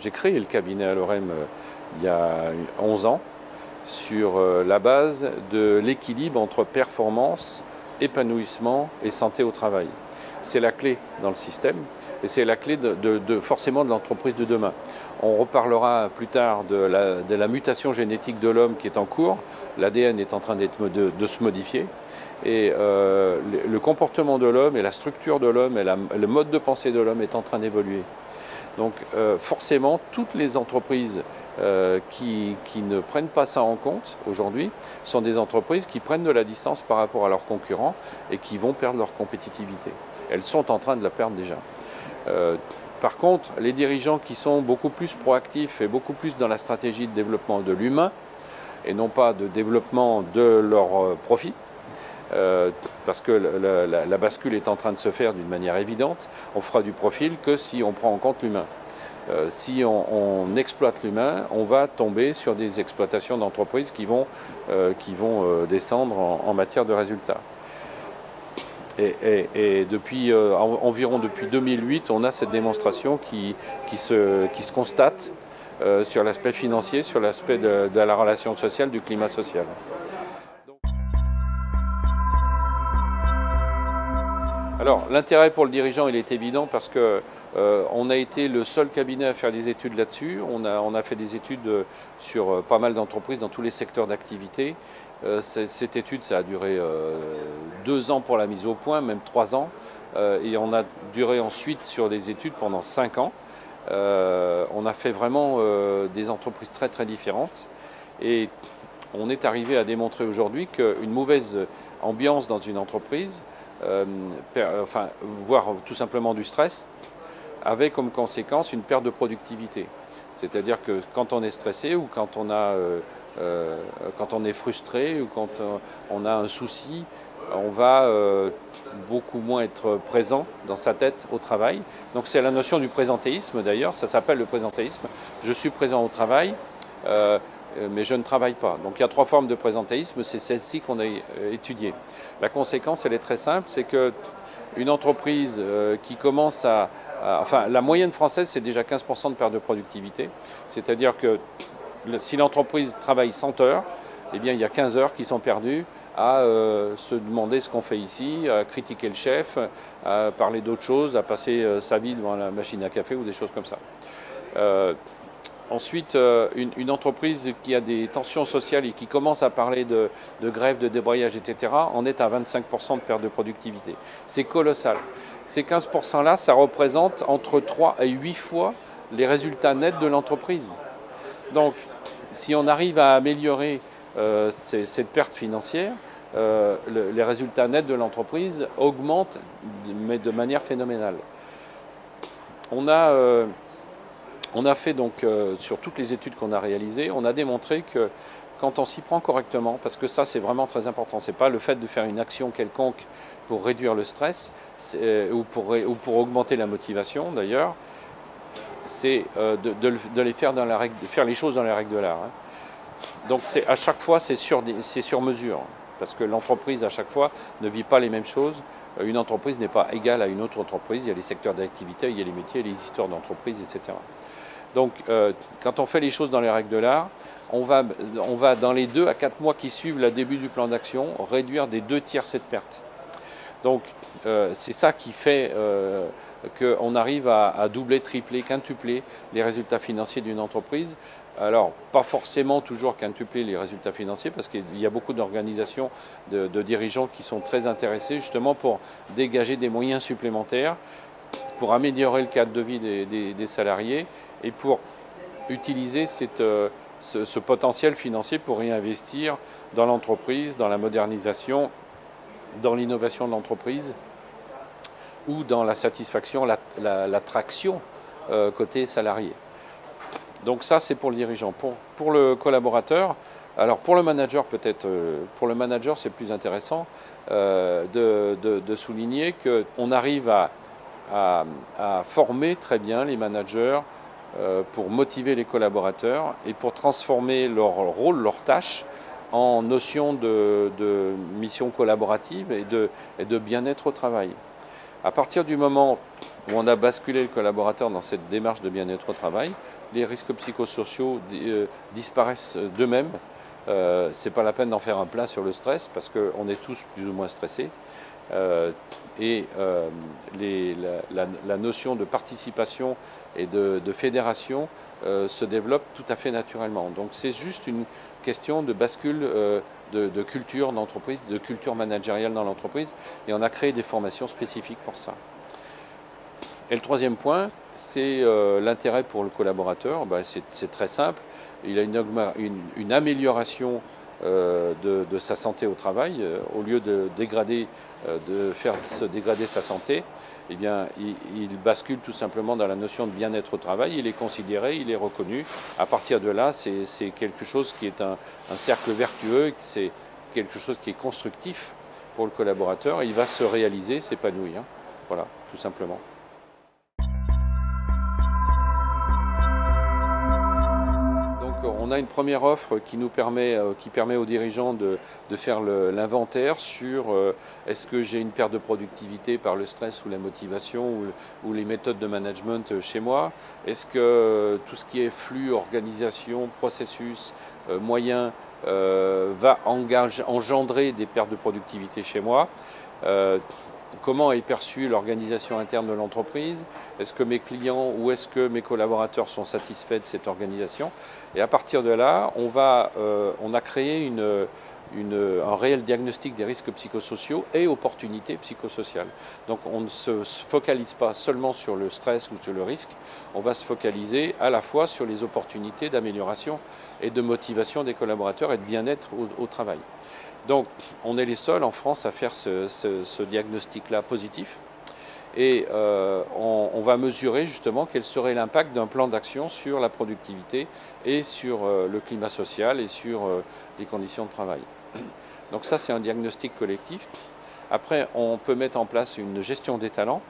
J'ai créé le cabinet à l'OREM il y a 11 ans sur la base de l'équilibre entre performance, épanouissement et santé au travail. C'est la clé dans le système et c'est la clé forcément de l'entreprise de demain. On reparlera plus tard de la mutation génétique de l'homme qui est en cours. L'ADN est en train de se modifier. Et le comportement de l'homme et la structure de l'homme et le mode de pensée de l'homme est en train d'évoluer. Donc forcément, toutes les entreprises qui ne prennent pas ça en compte aujourd'hui sont des entreprises qui prennent de la distance par rapport à leurs concurrents et qui vont perdre leur compétitivité. Elles sont en train de la perdre déjà. Par contre, les dirigeants qui sont beaucoup plus proactifs et beaucoup plus dans la stratégie de développement de l'humain et non pas de développement de leur profit, parce que la bascule est en train de se faire d'une manière évidente, on fera du profil que si on prend en compte l'humain. Si on exploite l'humain, on va tomber sur des exploitations d'entreprises qui vont descendre en matière de résultats. Et depuis environ depuis 2008, on a cette démonstration qui se constate sur l'aspect financier, sur l'aspect de la relation sociale, du climat social. Alors, l'intérêt pour le dirigeant, il est évident parce que on a été le seul cabinet à faire des études là-dessus. On a fait des études sur pas mal d'entreprises dans tous les secteurs d'activité. Cette étude, ça a duré 2 ans pour la mise au point, même 3 ans. Et on a duré ensuite sur des études pendant 5 ans. On a fait vraiment des entreprises très très différentes. Et on est arrivé à démontrer aujourd'hui qu'une mauvaise ambiance dans une entreprise, voire tout simplement du stress, avait comme conséquence une perte de productivité. C'est-à-dire que quand on est stressé ou quand on est frustré ou quand on a un souci, on va beaucoup moins être présent dans sa tête au travail. Donc c'est la notion du présentéisme d'ailleurs, ça s'appelle le présentéisme. Je suis présent au travail, mais je ne travaille pas. Donc il y a 3 formes de présentéisme, c'est celle-ci qu'on a étudiée. La conséquence, elle est très simple, c'est qu'une entreprise qui commence la moyenne française, c'est déjà 15% de perte de productivité. C'est-à-dire que si l'entreprise travaille 100 heures, eh bien il y a 15 heures qui sont perdues à se demander ce qu'on fait ici, à critiquer le chef, à parler d'autre chose, à passer sa vie devant la machine à café ou des choses comme ça. Ensuite, une entreprise qui a des tensions sociales et qui commence à parler de grève, de débrayage, etc., en est à 25% de perte de productivité. C'est colossal. Ces 15%-là, ça représente entre 3 et 8 fois les résultats nets de l'entreprise. Donc, si on arrive à améliorer cette perte financière, les résultats nets de l'entreprise augmentent, mais de manière phénoménale. On a fait donc, sur toutes les études qu'on a réalisées, on a démontré que quand on s'y prend correctement, parce que ça c'est vraiment très important, c'est pas le fait de faire une action quelconque pour réduire le stress ou pour augmenter la motivation d'ailleurs, c'est de les faire de faire les choses dans les règles de l'art. Donc à chaque fois c'est sur mesure, parce que l'entreprise à chaque fois ne vit pas les mêmes choses. Une entreprise n'est pas égale à une autre entreprise, il y a les secteurs d'activité, il y a les métiers, les histoires d'entreprise, etc. Donc quand on fait les choses dans les règles de l'art, on va dans les 2 à 4 mois qui suivent le début du plan d'action réduire des 2/3 cette perte. Donc c'est ça qui fait qu'on arrive à doubler, tripler, quintupler les résultats financiers d'une entreprise. Alors, pas forcément toujours quintupler les résultats financiers, parce qu'il y a beaucoup d'organisations, de dirigeants qui sont très intéressés justement pour dégager des moyens supplémentaires, pour améliorer le cadre de vie des salariés et pour utiliser ce potentiel financier pour réinvestir dans l'entreprise, dans la modernisation, dans l'innovation de l'entreprise ou dans la satisfaction, l'attraction côté salarié. Donc ça, c'est pour le dirigeant. Pour le collaborateur, alors pour le manager peut-être, pour le manager c'est plus intéressant de souligner qu'on arrive à former très bien les managers pour motiver les collaborateurs et pour transformer leur rôle, leurs tâches en notion de mission collaborative et de bien-être au travail. À partir du moment où on a basculé le collaborateur dans cette démarche de bien-être au travail, les risques psychosociaux disparaissent d'eux-mêmes. C'est pas la peine d'en faire un plat sur le stress parce qu'on est tous plus ou moins stressés. La notion de participation et de fédération se développe tout à fait naturellement. Donc c'est juste une question de bascule de culture d'entreprise, de culture managériale dans l'entreprise, et on a créé des formations spécifiques pour ça. Et le troisième point, c'est l'intérêt pour le collaborateur. C'est très simple. Il a une amélioration de sa santé au travail. Au lieu de faire se dégrader sa santé, eh bien, il bascule tout simplement dans la notion de bien-être au travail. Il est considéré, il est reconnu. À partir de là, c'est quelque chose qui est un cercle vertueux, c'est quelque chose qui est constructif pour le collaborateur. Il va se réaliser, s'épanouir. Voilà, tout simplement. On a une première offre qui permet aux dirigeants de faire l'inventaire sur est-ce que j'ai une perte de productivité par le stress ou la motivation ou les méthodes de management chez moi. Est-ce que tout ce qui est flux, organisation, processus, moyens va engendrer des pertes de productivité chez moi. Comment est perçue l'organisation interne de l'entreprise? Est-ce que mes clients ou est-ce que mes collaborateurs sont satisfaits de cette organisation? Et à partir de là, on a créé un réel diagnostic des risques psychosociaux et opportunités psychosociales. Donc on ne se focalise pas seulement sur le stress ou sur le risque, on va se focaliser à la fois sur les opportunités d'amélioration et de motivation des collaborateurs et de bien-être au travail. Donc, on est les seuls en France à faire ce diagnostic-là positif. Et on va mesurer justement quel serait l'impact d'un plan d'action sur la productivité et sur le climat social et sur les conditions de travail. Donc ça, c'est un diagnostic collectif. Après, on peut mettre en place une gestion des talents.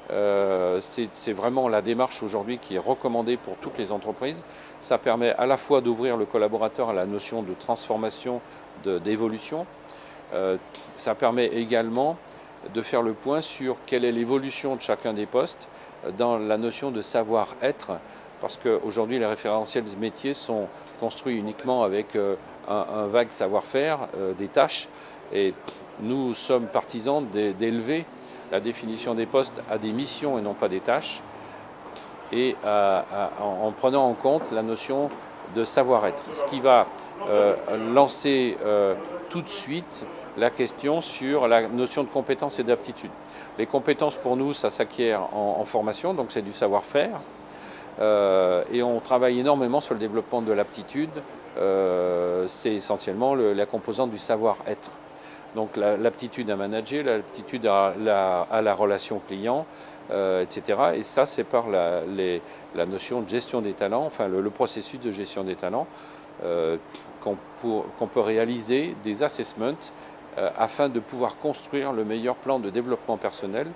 C'est vraiment la démarche aujourd'hui qui est recommandée pour toutes les entreprises. Ça permet à la fois d'ouvrir le collaborateur à la notion de transformation, d'évolution. Ça permet également de faire le point sur quelle est l'évolution de chacun des postes dans la notion de savoir-être, parce qu'aujourd'hui les référentiels des métiers sont construits uniquement avec un vague savoir-faire des tâches, et nous sommes partisans d'élever la définition des postes à des missions et non pas des tâches, et en prenant en compte la notion de savoir-être. Ce qui va lancer tout de suite la question sur la notion de compétences et d'aptitude. Les compétences pour nous, ça s'acquiert en formation, donc c'est du savoir-faire, et on travaille énormément sur le développement de l'aptitude. C'est essentiellement la composante du savoir-être. Donc l'aptitude à manager, l'aptitude à la relation client, etc. Et ça, c'est par la notion de gestion des talents, enfin le processus de gestion des talents, qu'on peut réaliser des assessments afin de pouvoir construire le meilleur plan de développement personnel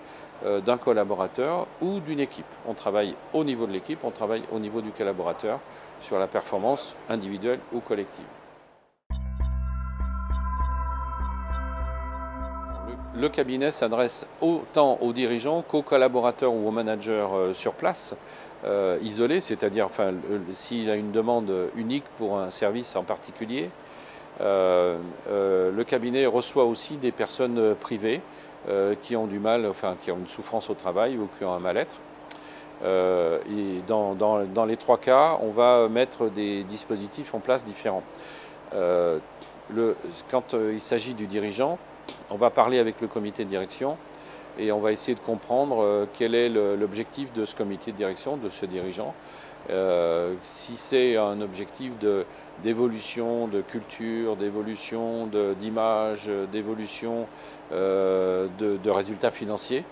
d'un collaborateur ou d'une équipe. On travaille au niveau de l'équipe, on travaille au niveau du collaborateur sur la performance individuelle ou collective. Le cabinet s'adresse autant aux dirigeants qu'aux collaborateurs ou aux managers sur place, isolés, c'est-à-dire s'il a une demande unique pour un service en particulier. Le cabinet reçoit aussi des personnes privées qui ont du mal, qui ont une souffrance au travail ou qui ont un mal-être. Et dans les trois cas, on va mettre des dispositifs en place différents. Quand il s'agit du dirigeant, on va parler avec le comité de direction et on va essayer de comprendre quel est l'objectif de ce comité de direction, de ce dirigeant. Si c'est un objectif d'évolution, de culture, d'évolution d'image, d'évolution de résultats financiers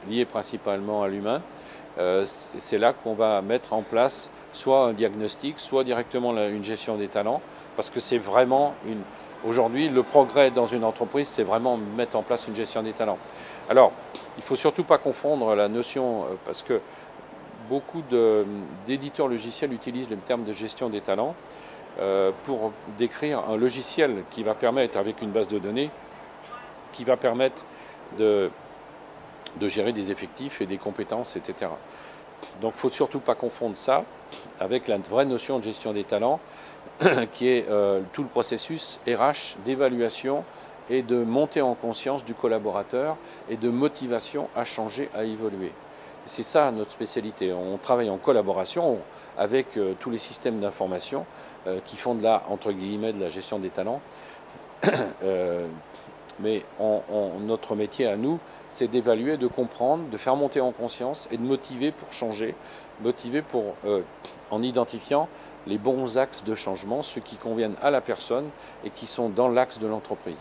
liés principalement à l'humain, c'est là qu'on va mettre en place soit un diagnostic, soit directement une gestion des talents, parce que c'est vraiment aujourd'hui, le progrès dans une entreprise, c'est vraiment mettre en place une gestion des talents. Alors, il ne faut surtout pas confondre la notion, parce que beaucoup d'éditeurs logiciels utilisent le terme de gestion des talents pour décrire un logiciel qui va permettre, avec une base de données, qui va permettre de gérer des effectifs et des compétences, etc. Donc, il ne faut surtout pas confondre ça avec la vraie notion de gestion des talents, qui est tout le processus RH d'évaluation et de montée en conscience du collaborateur et de motivation à changer, à évoluer. C'est ça notre spécialité. On travaille en collaboration avec tous les systèmes d'information qui font entre guillemets, de la gestion des talents. Mais notre métier à nous, c'est d'évaluer, de comprendre, de faire monter en conscience et de motiver pour changer, en identifiant les bons axes de changement, ceux qui conviennent à la personne et qui sont dans l'axe de l'entreprise.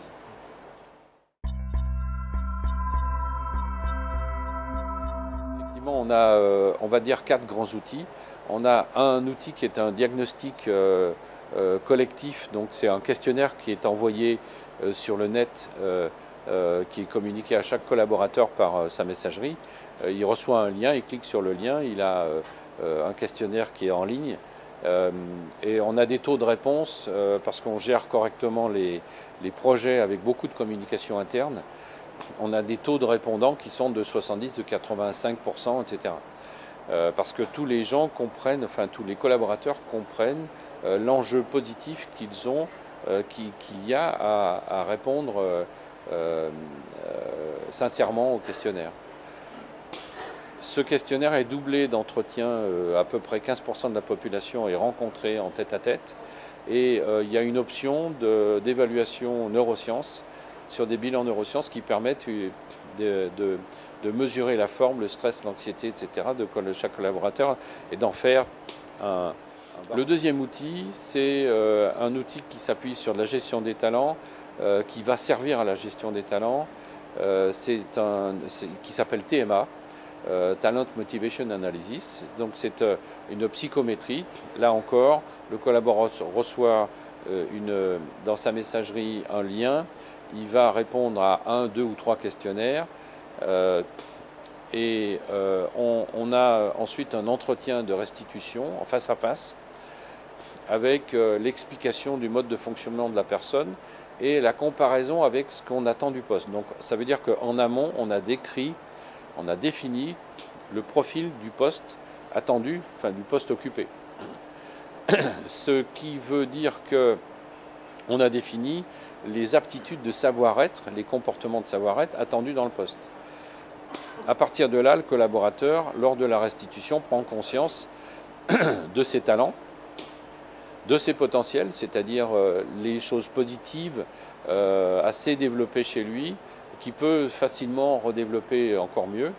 Effectivement, on a, on va dire, 4 grands outils. On a un outil qui est un diagnostic collectif, donc c'est un questionnaire qui est envoyé sur le net, qui est communiqué à chaque collaborateur par sa messagerie. Il reçoit un lien, il clique sur le lien, il a un questionnaire qui est en ligne. Et on a des taux de réponse parce qu'on gère correctement les projets avec beaucoup de communication interne. On a des taux de répondants qui sont de 70, de 85%, etc. Parce que tous les gens comprennent, enfin tous les collaborateurs comprennent l'enjeu positif qu'ils ont, qu'il y a à répondre sincèrement au questionnaire. Ce questionnaire est doublé d'entretiens, à peu près 15% de la population est rencontrée en tête-à-tête, et il y a une option d'évaluation neurosciences sur des bilans neurosciences qui permettent de mesurer la forme, le stress, l'anxiété, etc. de chaque collaborateur et d'en faire un. Le deuxième outil, c'est un outil qui s'appuie sur la gestion des talents, qui va servir à la gestion des talents, qui s'appelle TMA. Talent Motivation Analysis. Donc c'est une psychométrie. Là encore, le collaborateur reçoit dans sa messagerie un lien. Il va répondre à 1, 2 ou 3 questionnaires. On a ensuite un entretien de restitution en face à face avec l'explication du mode de fonctionnement de la personne et la comparaison avec ce qu'on attend du poste. Donc ça veut dire qu'en amont, on a défini le profil du poste attendu, enfin du poste occupé. Ce qui veut dire qu'on a défini les aptitudes de savoir-être, les comportements de savoir-être attendus dans le poste. À partir de là, le collaborateur, lors de la restitution, prend conscience de ses talents, de ses potentiels, c'est-à-dire les choses positives assez développées chez lui, qui peut facilement redévelopper encore mieux,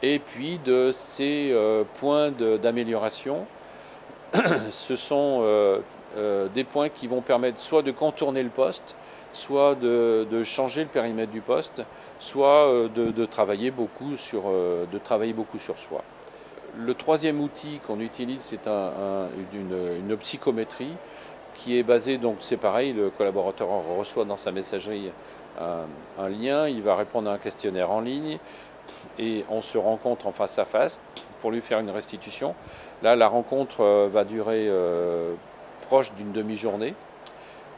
et puis de ces points d'amélioration. Ce sont des points qui vont permettre soit de contourner le poste, soit de changer le périmètre du poste, soit de travailler beaucoup sur soi. Le troisième outil qu'on utilise, c'est une psychométrie qui est basée, donc c'est pareil, le collaborateur reçoit dans sa messagerie un lien, il va répondre à un questionnaire en ligne et on se rencontre en face à face pour lui faire une restitution. Là, la rencontre va durer proche d'une demi-journée,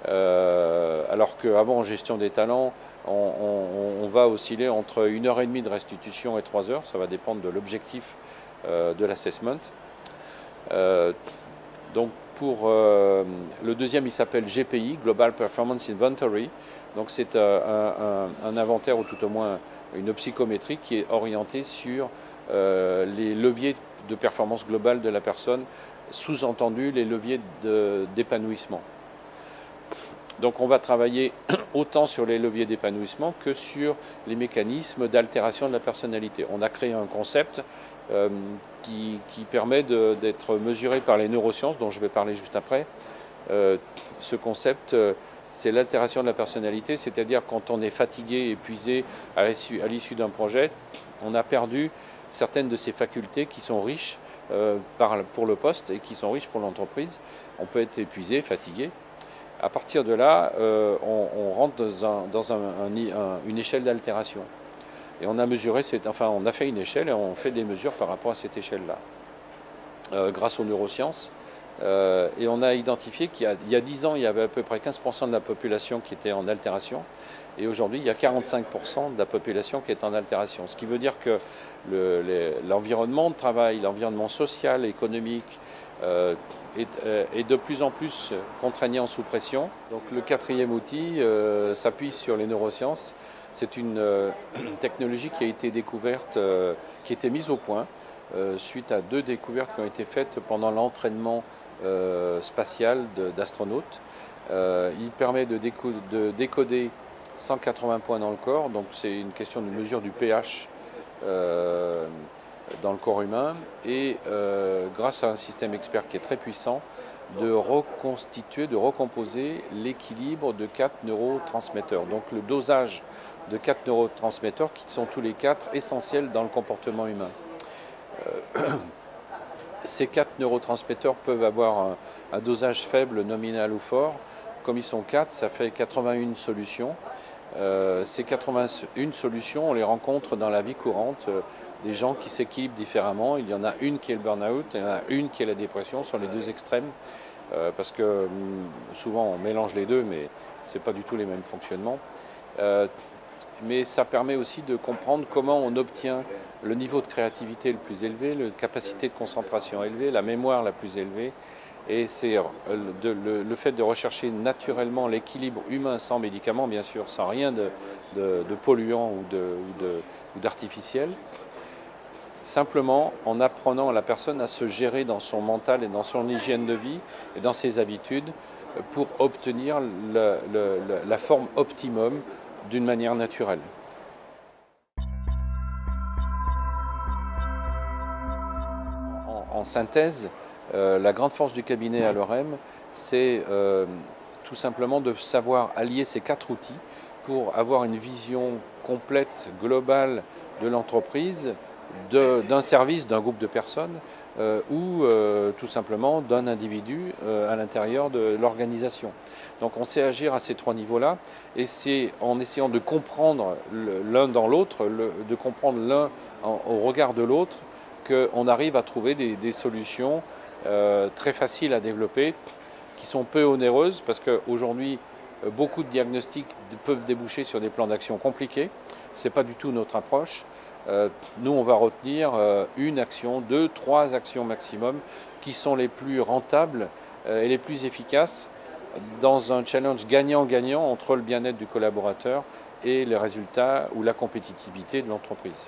alors qu'avant, en gestion des talents, on va osciller entre 1h30 de restitution et 3 heures, ça va dépendre de l'objectif de l'assessment. Donc pour le deuxième, il s'appelle GPI, Global Performance Inventory. Donc c'est un inventaire ou tout au moins une psychométrie qui est orientée sur les leviers de performance globale de la personne, sous-entendu les leviers d'épanouissement. Donc on va travailler autant sur les leviers d'épanouissement que sur les mécanismes d'altération de la personnalité. On a créé un concept qui permet d'être mesuré par les neurosciences, dont je vais parler juste après. Ce concept, c'est l'altération de la personnalité, c'est-à-dire quand on est fatigué, épuisé à l'issue d'un projet, on a perdu certaines de ses facultés qui sont riches pour le poste et qui sont riches pour l'entreprise. On peut être épuisé, fatigué. À partir de là, on rentre dans une échelle d'altération. Et on a mesuré, on a fait une échelle et on fait des mesures par rapport à cette échelle-là. Grâce aux neurosciences, Et on a identifié qu'il y a 10 ans, il y avait à peu près 15% de la population qui était en altération. Et aujourd'hui, il y a 45% de la population qui est en altération. Ce qui veut dire que l'environnement de travail, l'environnement social, économique, est de plus en plus contraignant sous pression. Donc le quatrième outil s'appuie sur les neurosciences. C'est une technologie qui a été découverte, qui a été mise au point suite à 2 découvertes qui ont été faites pendant l'entraînement spatial d'astronautes. Il permet de décoder 180 points dans le corps, donc c'est une question de mesure du pH dans le corps humain, et grâce à un système expert qui est très puissant, de reconstituer, de recomposer l'équilibre de 4 neurotransmetteurs. Donc le dosage de 4 neurotransmetteurs qui sont tous les 4 essentiels dans le comportement humain. Ces 4 neurotransmetteurs peuvent avoir un dosage faible, nominal ou fort. Comme ils sont 4, ça fait 81 solutions. Ces 81 solutions, on les rencontre dans la vie courante, des gens qui s'équilibrent différemment. Il y en a une qui est le burn-out, il y en a une qui est la dépression, sur les 2 extrêmes, parce que souvent on mélange les deux, mais ce n'est pas du tout les mêmes fonctionnements. Mais ça permet aussi de comprendre comment on obtient le niveau de créativité le plus élevé, la capacité de concentration élevée, la mémoire la plus élevée. Et c'est le fait de rechercher naturellement l'équilibre humain sans médicaments, bien sûr, sans rien de polluant ou d'artificiel, simplement en apprenant à la personne à se gérer dans son mental et dans son hygiène de vie et dans ses habitudes pour obtenir la forme optimum d'une manière naturelle. En synthèse, la grande force du cabinet à l'OREM, c'est tout simplement de savoir allier ces 4 outils pour avoir une vision complète, globale de l'entreprise, d'un service, d'un groupe de personnes ou tout simplement d'un individu à l'intérieur de l'organisation. Donc on sait agir à ces 3 niveaux-là, et c'est en essayant de comprendre l'un dans l'autre, de comprendre l'un au regard de l'autre, qu'on arrive à trouver des solutions très faciles à développer, qui sont peu onéreuses, parce qu'aujourd'hui, beaucoup de diagnostics peuvent déboucher sur des plans d'action compliqués. Ce n'est pas du tout notre approche. Nous, on va retenir 1 action, 2, 3 actions maximum, qui sont les plus rentables et les plus efficaces dans un challenge gagnant-gagnant entre le bien-être du collaborateur et les résultats ou la compétitivité de l'entreprise.